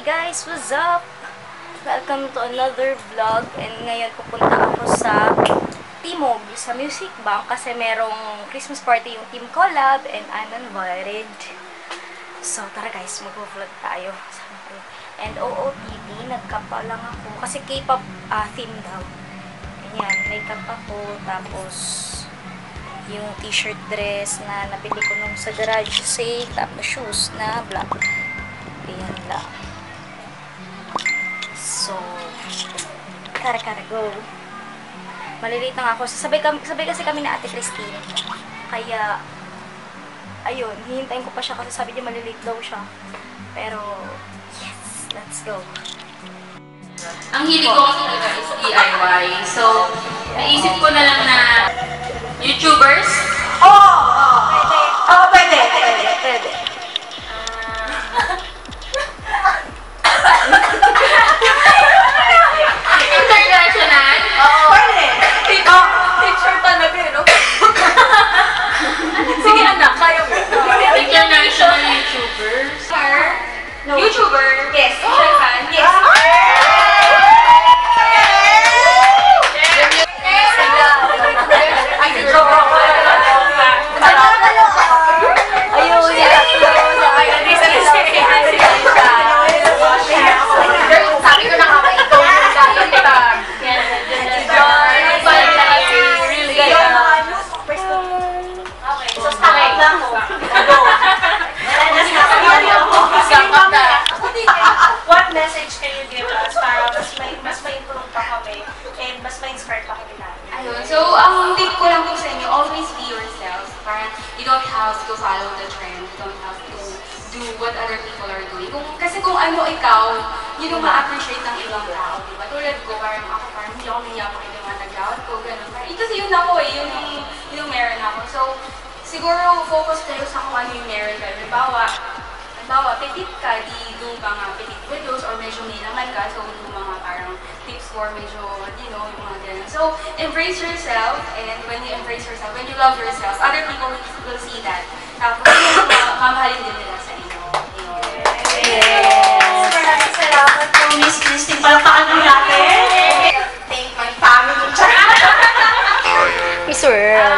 guys! What's up? Welcome to another vlog. And ngayon pupunta ako sa Timog, sa Music Bank. Kasi merong Christmas party yung Team Collab and I'm invited. So tara guys, mag-vlog tayo. And OOTD, nagkapa lang ako. Kasi K-pop theme daw. Ayan, makeup ako. Tapos yung t-shirt dress na nabili ko nung sa garage sale. Tapos shoes na black. Ayan lang. So, kara go. Malilate na ako. Sabay kasi kami na Ate Christine. Kaya, ayun, hihintayin ko pa siya kasi sabi niya malilate daw siya. Pero, yes, let's go. Ang hilig ko kasi talaga is DIY. So, naisip ko na lang na YouTubers. Pwede. International. Pwede. Teacher talaga, no? Sige anak, kaya mo. International YouTubers. No. YouTuber. Yes. Social fan. Yes. What message can you give us para mas ma-improve pa kami and mas ma-inspire pa kami natin? Ayun. So, ang tip ko lang po sa inyo, always be yourself. Parang, you don't have to follow the trend. You don't have to do what other people are doing. Kasi kung ano ikaw, yun yung ma-appreciate ng ibang tao. Diba? Tulad ko, parang ako, hindi ako niya ako yung mga nag-out ko, gano'n. Kasi yun ako yun yung meron ako. So, siguro, focus kayo sa kung ano yung meron kayo. Halimbawa, petit ka, di do mga petit videos or medyo nilangan ka, so do mga parang tips for medyo, yung mga ganun. So, embrace yourself, and when you embrace yourself, when you love yourself, other people will see that. Tapos, mamahalin din nila sa inyo. Yes! Maraming salamat po, Miss Christine. Palakpakan mo natin. Thank my family. Miss World.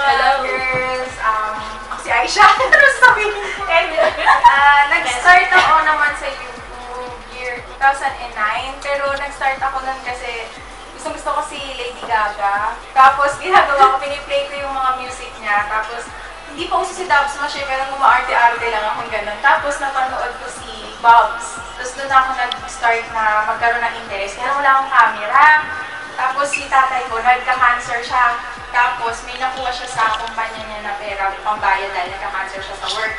Hello, girls. Ako si Aisha. Ano sasabihin ko? Nag-start ako naman sa YouTube year 2009. Pero nag-start ako nun kasi gusto ko si Lady Gaga. Tapos ginagawa ko, piniplay ko yung mga music niya. Tapos hindi pa uso si Dubs Mash, pero umaarte-arte lang akong ganun. Tapos napanood ko si Bobs. Tapos doon ako nag-start na magkaroon ng interest. Pero wala akong camera. Tapos si tatay ko, nagka-cancer siya. Tapos may nakuha siya sa kumpanya niya na pera, pambayad dahil nagka-cancer siya sa work.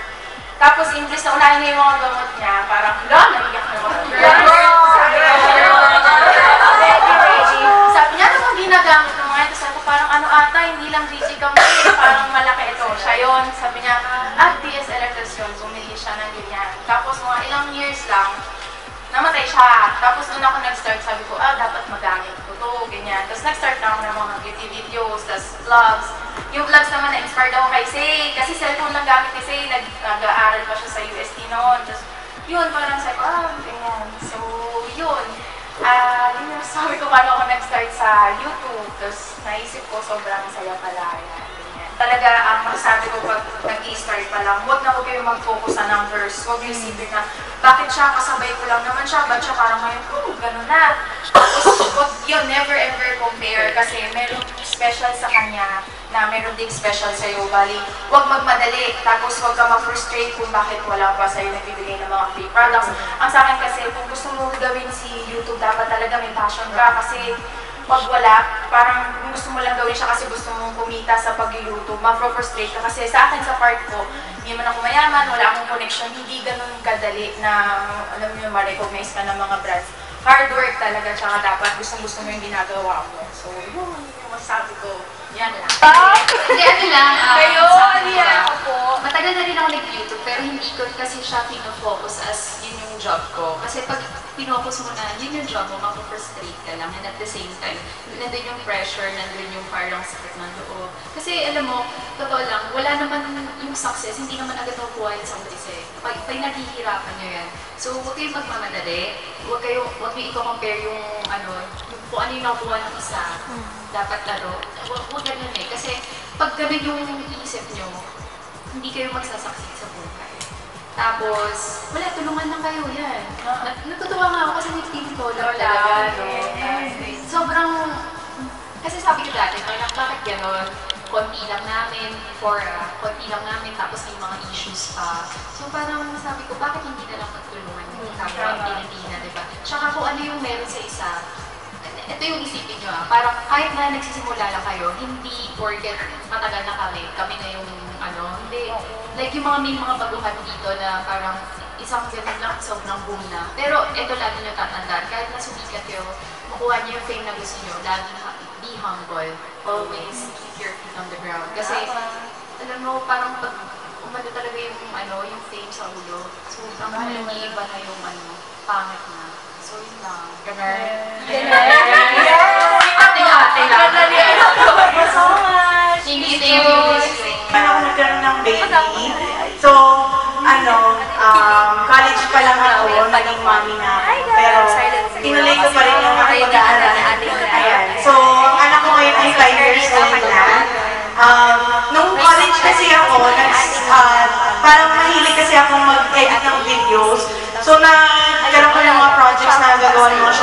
Tapos imbis na unahin niya yung mga gamot niya, parang, naiyak na ako. Sabi niya, ano bang ginagamit ng mga ito? Sabi ko, parang ano ata, hindi lang DJ kami, parang malaki ito. Siya yun. Sabi niya, DS Electros yun. Bumili siya ng ganyan. Tapos mga ilang years lang, namatay siya. Tapos doon ako nag-start, sabi ko, dapat magamit ko to, ganyan. Tapos nag-start na ako ng mga beauty videos, tapos vlogs. Yung vlogs naman na-inspired ako kay Say, kasi cellphone lang gamit ni Say, nag-aaral pa siya sa UST noon. Tapos yun, parang sabi ko, ganyan. So, yun. Yun yung sabi ko, paano ako nag-start sa YouTube. Tapos naisip ko, sobrang saya pala. Ganyan. Talaga, ang masasabi ko pag nag-i-start pa lang, huwag na huwag kayong mag-focus sa numbers. Huwag yung isipin na, bakit siya, kasabay ko lang naman siya, ba't siya parang ngayon, gano'n na. Tapos, huwag yun, never ever compare kasi meron special sa kanya na meron ding special sa'yo. Bali, huwag magmadali. Tapos, huwag ka ma-frustrate kung bakit wala pa sa'yo nagbibigay ng mga free products. Ang sa akin kasi, kung gusto mo gawin si YouTube, dapat talaga may passion ka kasi pag wala, parang gusto mo lang gawin siya kasi gusto mong kumita sa pag-YouTube, ma-frustrate ka. Kasi sa akin, sa part ko, hindi man ako mayaman, wala akong connection, hindi ganun kadali na, alam mo yun, ma-recognize ka ng mga brands. Hard work talaga, tsaka dapat gustong-gusto mo yung ginagawa mo. So, yun yung masasabi ko. Yan lang. Hindi, ano lang. Kayo, sa ano akin yan? ba? Ako po. Matagal na rin ako nag-YouTube, pero hindi ko kasi siya pinofocus as yun yung job ko. Kasi pag pinofocus mo na, yun yung job mo, mapofrustrate ka lang. And at the same time, nandun yung pressure, nandun yung parang sakit ng loob. Kasi alam mo, totoo lang, wala naman yung success, hindi naman agad makukuha yun sa umpisa eh. Pag naghihirapan nyo yan. So, huwag kayong magmamadali. Huwag nyo i-compare yung kung ano yung nakuha ng isa. Dapat huwag ganun eh. Kasi pag ganun yung iisip nyo, hindi kayo magsasucceed sa buhay. Tapos, wala, tulungan lang kayo yan. Natutuwa nga ako kasi may team ko lang talaga. Sobrang, kasi sabi ko dati, bakit gano'n? Konti lang namin, konti lang namin, tapos may mga issues pa. So parang sabi ko, bakit hindi na lang magtulungan yung kapwa ang Pilipina, diba? Tsaka kung ano yung meron sa isa, ito yung isipin nyo parang kahit na nagsisimula lang kayo, hindi porket matagal na kami na yung hindi. Like yung may mga baguhan dito na parang isang ganun lang, sobrang boom na. Pero ito lagi nyo tatandaan, kahit na sumikat kayo, makuha nyo yung fame na gusto nyo, lagi be humble. Always keep your feet on the ground. Kasi, alam mo, parang pag umano talaga yung fame sa ulo, so parang iiba na yung pangit na. So yun lang. Ate lang. Thank you so much. Thank you. Paano ako nagkaroon ng baby? So, college pa lang ako, naging mommy na ako. Pero, tinuloy ko pa rin yung aking pag-aaral. Ayan. So, ang anak ko ngayon ay 5 years old na. Nung college kasi ako, parang mahilig kasi ako mag-edit ng videos. So, nagkaroon ko ng mga projects na gagawa ng mga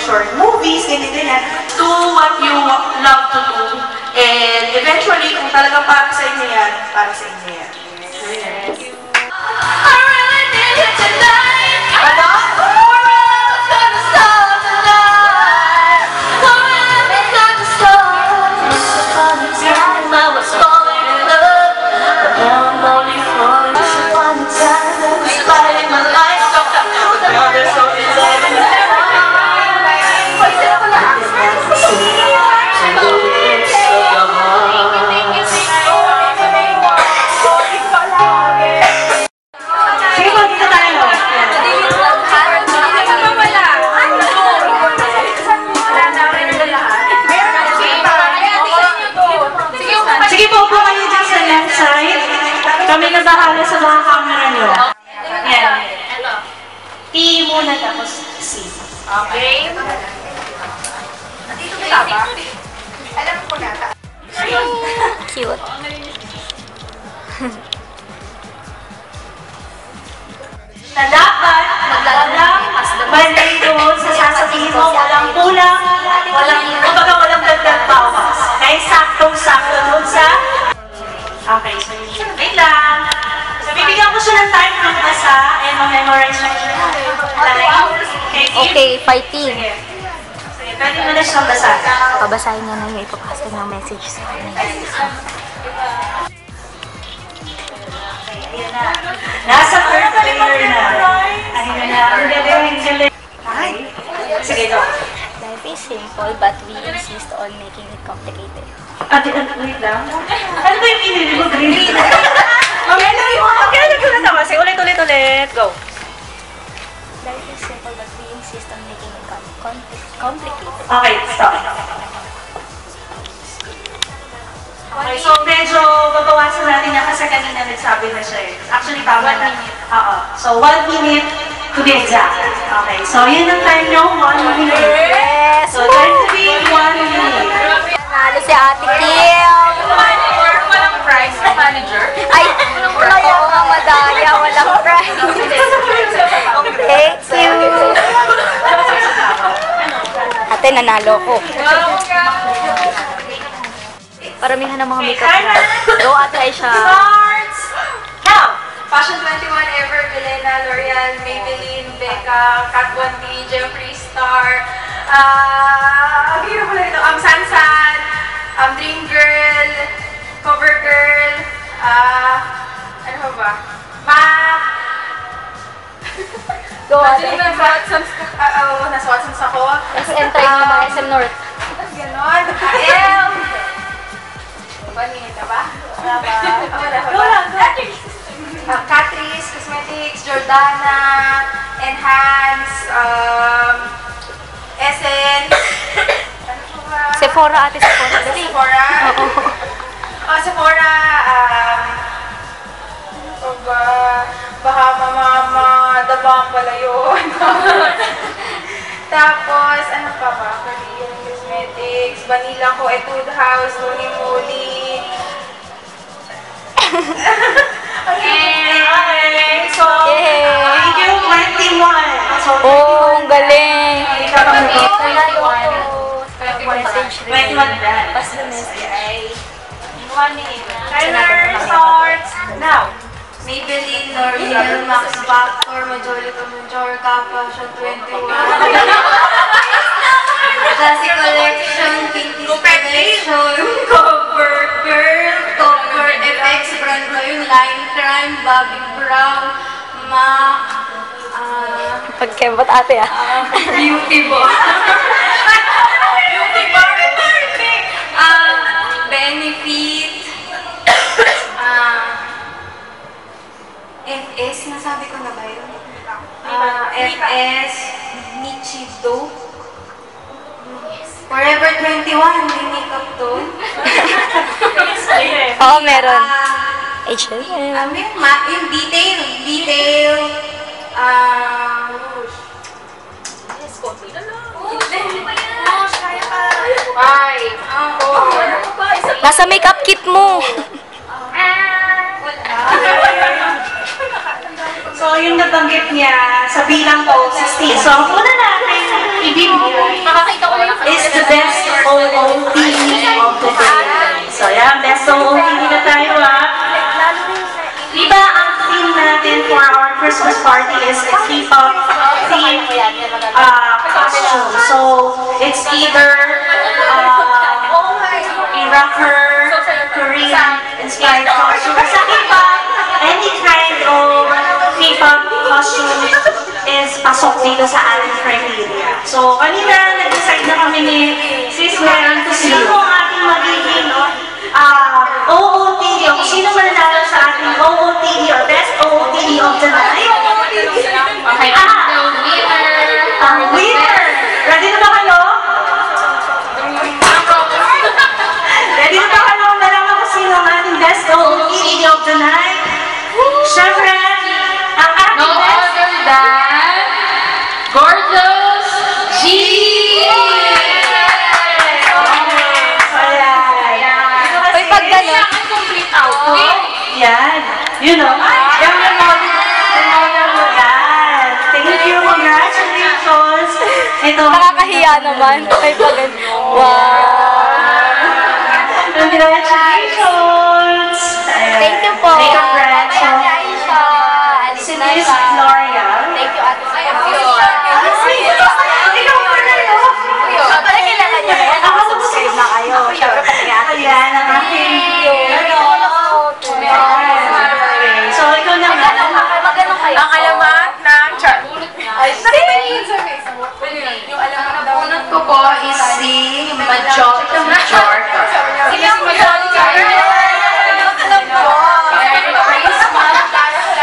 short movies, ganyan. Do what you love to do. And eventually, kung talagang para sa inyo yan, para sa inyo yan. Yes. I really need it tonight. Ano? Forever's gonna start tonight. Forever's gonna start. Upon a time I was falling in love, but now I'm only falling. Upon a time I was fighting my life. But now there's only love in the Sige po, upo kayo dyan sa left side. Kami na bahala sa mga camera nyo. Yan. T muna tapos C. Okay? Alam ko na. Cute. Na dapat walang balik doon sa sasabihin mo, walang kulang, walang dagdag bawas. Dahil saktong-sakto doon sa... Okay, so wait lang. So bibigyan ko siya ng time to magbasa and ma-memorize na siya. Okay, fighting. Sige, pwede mo na siyang basahin. Pabasahin niya na yung ipapasa niyang message sa kanya. Ayan na. Nasa third layer na. Ayan na. Ang galing. Ay. Sige, go. Life is simple but we insist on making it complicated. Ate, wait lang. Ano ba yung pinili mo? Green? Okay, nagkulatawa. Sige, ulit. Go. Life is simple but we insist on making it complicated. Okay, stop. Okay, so medyo babawasan natin na kasi kanina nagsabi na siya eh. Actually, tama na. Oo. So, 1 minute to be exact. Okay, so yun ang time nyo, 1 minute. Yes! So, time to be 1 minute. Nanalo si Ate Kim! Walang prize sa manager. Ay! Oo nga, madaya. Walang prize. Thank you! Ate, nanalo ko. Paramihan ng mga makeup na. Go, Ate Aisha. Starts! Now! Fashion 21, Ever, Belena, L'Oreal, Maybelline, Becca, Kat Von D, Jeffree Star, ang hirap pala ito, Sansan, Dream Girl, Cover Girl, ano ba? MAC, Go, Ate. nasa Watsons ako. SM tayo ng mga SM North. Ganon. M, Vanita ba? Wala ba? Wala Go lang, go. Catrice Cosmetics, Jordana, Enhance, Essence, ano po ba? Sephora, ate Sephora. Sephora. Oh, Sephora, ano pa ba? Bahama Mama, Dabang pala yun. Tapos, ano pa ba? Korean Cosmetics, Vanilla Ko, Etude House, Tony Moly. Okay, so, Yay! thank you, 21. So, Oh, ang galing. Timer starts now. Maybelline, L'Oreal, Max Factor, Majolica, Majorca, Fashion 21. Classic Collection, Kinky Collection, Cover Girl, Cover FX, brand ko yung Line Crime, Bobby Brown, MAC, Pagkembot ate Beauty Bar. Beauty Bar. Benefit. FS, nasabi ko na ba yun? FS, Nichido. Forever 21, may makeup doon. Oo, meron. H&M. Yung detail. Nasa makeup kit mo. So, yung nabanggit niya sa bilang po, 16. So, ang una natin ibibigay is the best OOTD of the day. So, yan, best OOTD na tayo Diba ang theme natin for our Christmas party is a K-pop theme costume. So, it's either a rocker, Korean inspired costume. Sa K-pop, any kind of K-pop costume is pasok dito sa ating criteria. So, kanina nag-decide na kami ni Sis Meron kung sino ang ating magiging OOTD o kung sino mananalo sa ating OOTD or best OOTD of the night. Ang winner! Ready na ba kayo? Ready na ba kayo? Nalaman ko sino ang ating best OOTD of the night? Siyempre, ang ating best Gorgeous G! Uy, pag gano'n. Yan. You know, yung memorya mo yan. Thank you, congratulations. Ito. Nakakahiya naman. Ay, pag gano'n. Wow. Congratulations. Thank you po. Makeup brand. So, Aisha. si Miss Gloria. Thank you, ate. Ikaw pa na yun. Pala kilala niyo yan. Ako subscribe na kayo. Siyempre pati nga. Ayan, ang aking So, ikaw naman. Magano kayo? Ang alamat ng chart. Nakita niyo yun sa Facebook? Yung alamat na bunot ko po is si Majorca. Sino si Majorca? Alam ko. Merry Christmas.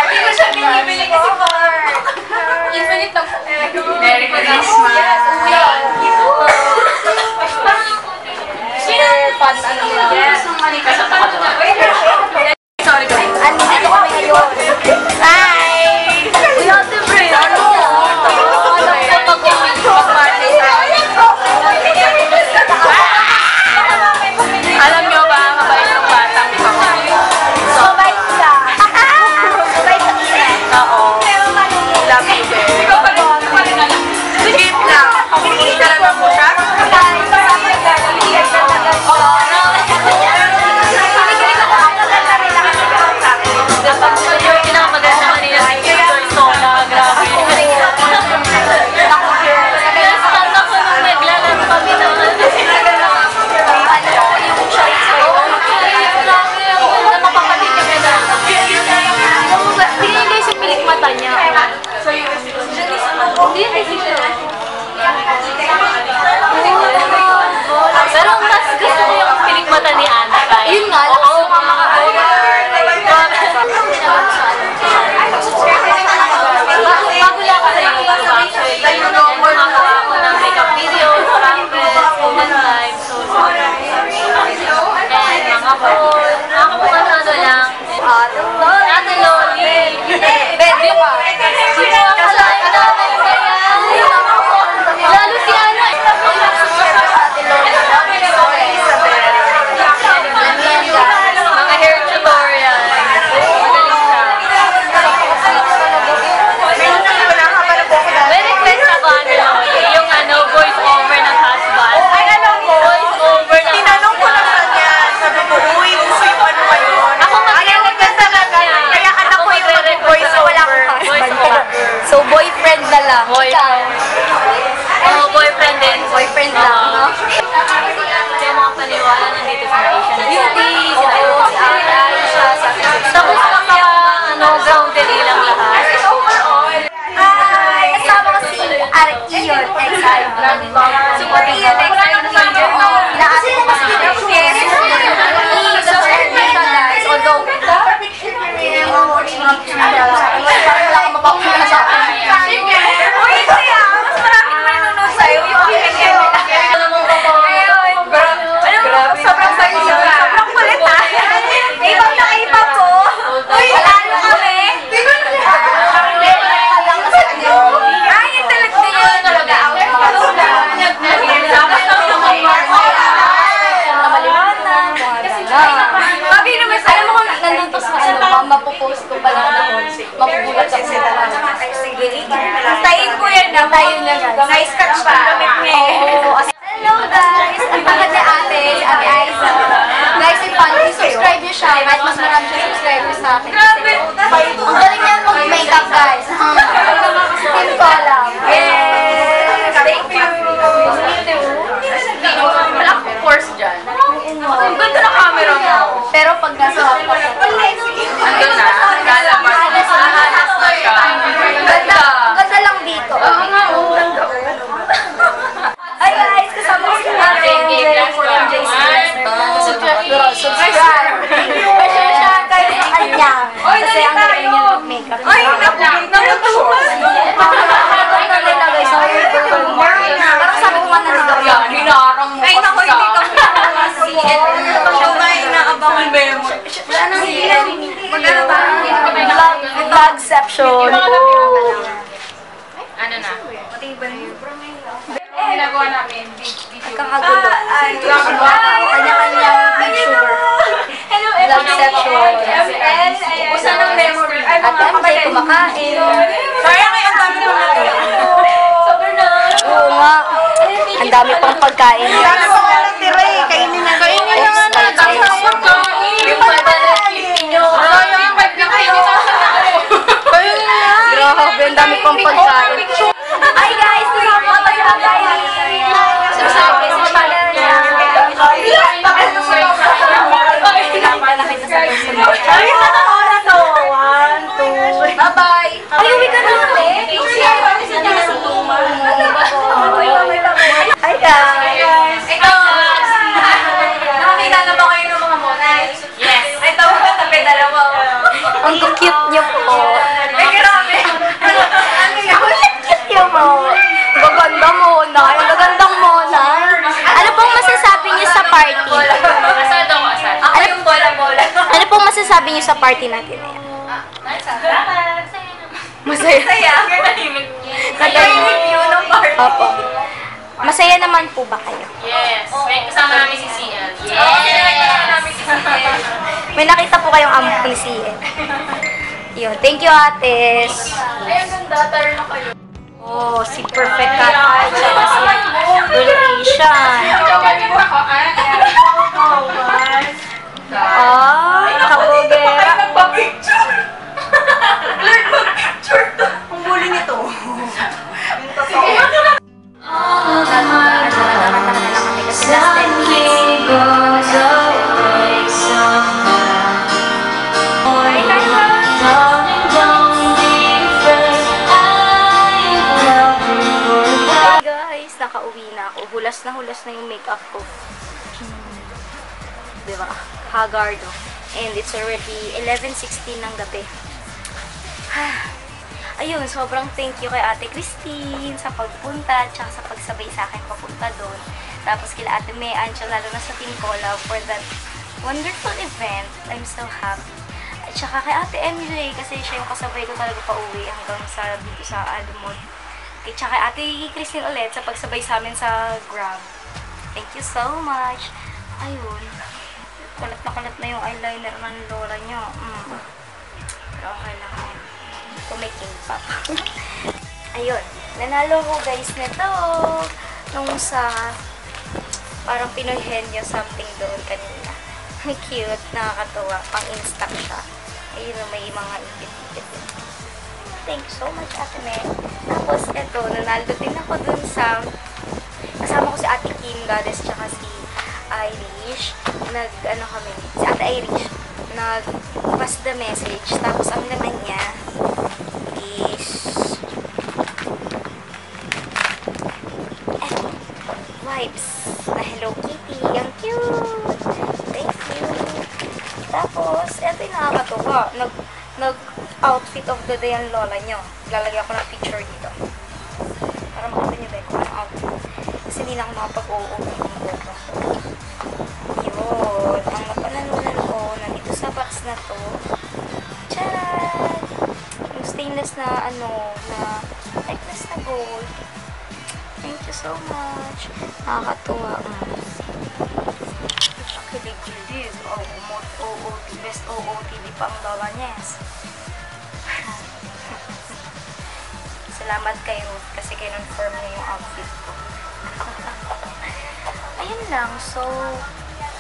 Hindi ko siya binibili kasi card. Infinite lang po. Merry Christmas. Fun, ano lang. Yes, ang mali ka sa sorry guys. Andito kami ngayon. Hi! We have to pray. Ano? Ano? Pag-party tayo. lang. Boyfriend din. Boyfriend lang, no? Kaya mga paniwala nandito sa Asian Beauty, Tapos grounded lang lahat. kasama ko si Ion, Exile. Super Ion, Exile. Inaasip ko kasi siya. I-subscribe mo siya, guys. Although, parang wala akong mapapula sa akin. Uy, siya! Mas maraming manunod sa'yo. Yung sobrang sayo siya. Sobrang kulit, ha? Ibang na iba po. Uy, wala na kami. Ay, yung talaga yun. Talaga out. Sabi naman, alam mo kung nandun to sa mapopost ko pa lang naman. Mapugulat ako sa tayin ko yan na. Tayin na yan. Na-scratch pa. Hello guys! Ang pangat ni ate, si Ate Aiza. Guys, if fun, subscribe niyo siya. Kahit mas marami siya subscriber sa akin. Ang galing niya mag-makeup guys. Team Collab. Yes! Thank you! Wala akong course dyan. Ang ganda ng camera mo. Pero pag nasa laptop na to, Andun na. Lalaman. Halas na siya. ganda lang dito. Ay guys, kasama ko si ate. Subscribe. Pasensya kayo sa kanya. Kasi ang galing niya mag-makeup. Ay, parang sabi ko nga naligaw yan. Hinarang mo. Ay, naku, hindi ka Vlogception. Ano na? Ginagawa namin. Kakagulo. Kanya-kanyang picture. Vlogception. Usan ng memory. Ay, At MJ kumakain. Kaya kayo ang dami naman natin. Oo nga. Ang dami pang pagkain. Sana pa walang tira eh. Kainin na. Kainin na nga na. Dami na pagkain. Yung pagkain nyo. Grabe, ang dami pang pagkain. Ay guys, kasama ko tayo guys. Subscribe kayo sa channel niya. Bye-bye. Ay, uwi ka na ulit. Hi guys. Nakakita na ba kayo ng mga monay? Yes. Ay, tawag ka tabi dalawa. Ang cute niyo po. Ay, grabe. Cute niyo po. Gaganda mo na. Ang gagandang mo na. Ano pong masasabi niyo sa party? Asad ako, asad. Ako yung bola-bola. Ano pong masasabi niyo sa party natin na yan? Masaya. Kaya, review ng party. Opo. Masaya naman po ba kayo? Yes. May kasama namin si CL. Oo, kinakita namin si CL. May nakita po kayong ampun ni CN. Yun. Thank you, ates. Ay, ang ganda. Taro na kayo. Oh, si Perfect Cat Eye, tsaka si Relation. Ay, kabogera. Nagpa-picture. Learn mag-picture. Ang bully nito. Guys, nakauwi na ako. Hulas na yung makeup ko. Diba? Haggard. And it's already 11:16 ng gabi. Ayun, sobrang thank you kay Ate Christine sa pagpunta, tsaka sa pagsabay sa akin papunta doon. Tapos kila Ate Mean, lalo na sa Team Collab for that wonderful event. I'm so happy. At tsaka kay Ate MJ, kasi siya yung kasabay ko talaga pa uwi hanggang sa dito sa Almond. At tsaka kay Ate Christine ulit sa pagsabay sa amin sa Grab. Thank you so much. Ayun. Kalat na yung eyeliner ng lola nyo. Pero okay lang yan. Kumiking pa. Ayun. Nanalo ko guys nito. Nung sa parang Pinoy Henyo something doon kanina. Cute. Nakakatuwa. Pang instack siya. Ayun, may mga ipit-ipit. Thank you so much, Ate Meg. Tapos, eto nanalo din ako dun sa, kasama ko si Ate Kim Goddess tsaka si Irish. Ano kami, si Ate Irish, nag-pass the message. Tapos ang laman niya is, wipes na Hello Kitty. Ang cute! Thank you! Tapos, eto yung nakakatuwa. Nag-outfit of the day ang lola nyo. Lalagyan ko ng picture dito. Para makita nyo ba kung anong outfit. Kasi hindi na ako makapag-OOT ng lola. Yun. Ang napanalunan ko, nandito sa box na to. Tcharan! Yung stainless na, na necklace na gold. Thank you so much. Nakakatuwa. Kilig-kilig. OOT. Best OOTD pang lola niya. Salamat kayo kasi kinonfirm niyo yung outfit ko. Ayun lang. So,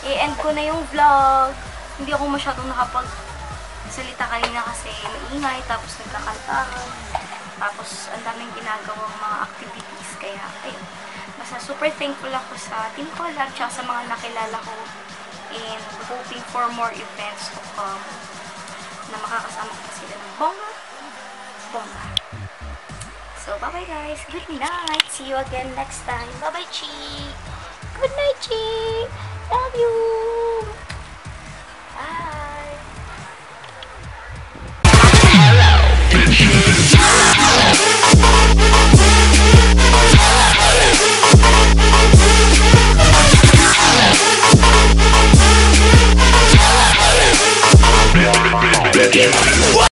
i-end ko na yung vlog. Hindi ako masyadong nakapagsalita kanina kasi maingay. Tapos nagkakantahan. Tapos ang daming ginagawang mga activities. Kaya, ayun. Basta super thankful ako sa Team Collab tsaka sa mga nakilala ko. And hoping for more events to come na makakasama ko sila ng bongga. So, bye-bye guys. Good night. See you again next time. Bye-bye, Chi. Good night, Chi. Love you. Bye. Bitch.